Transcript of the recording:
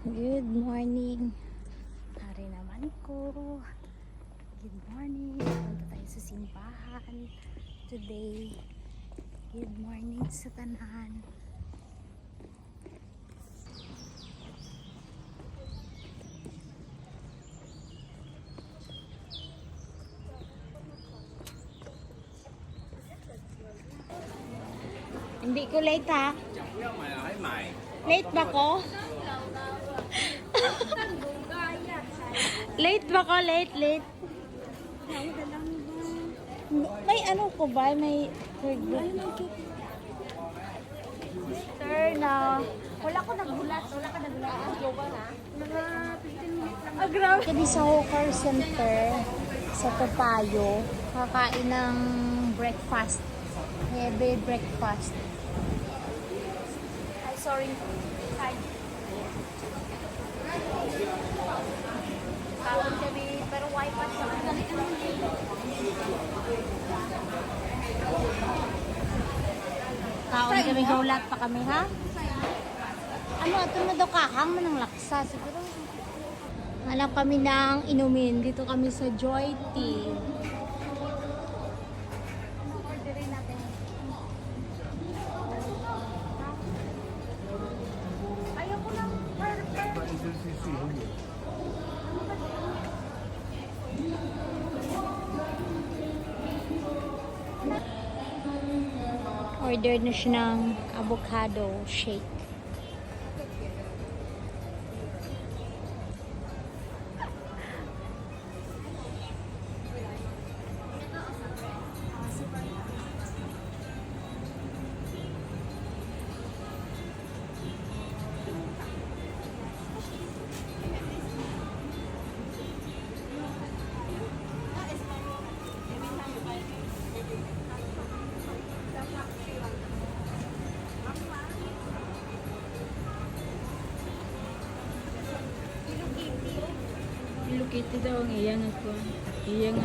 Good morning. Hari naman ko. Good morning. Punta tayo sa simbahan today. Good morning sa tanan. Hindi ko late ha. Late ba ko? Late ba ko? Late. May ano ko ba? May na. Wala ko nagulat. Jowa na. Mga 15 minutes lang. Grabe. Kami sa Hawker Center sa Topayo. Kakain ng breakfast. Heavy breakfast. Ay, sorry. Hi. Kawan kami, pero wifi sa kawan kami, gaulat pa kami, ha? Ano, ito na daw kahang manang laksa. Siguro. Hanap kami ng inumin. Dito kami sa Joy Tea. Orderin natin. Ayaw ko lang. Order na siya ng avocado shake. Hello Kitty daw ang iyang ako. Iyang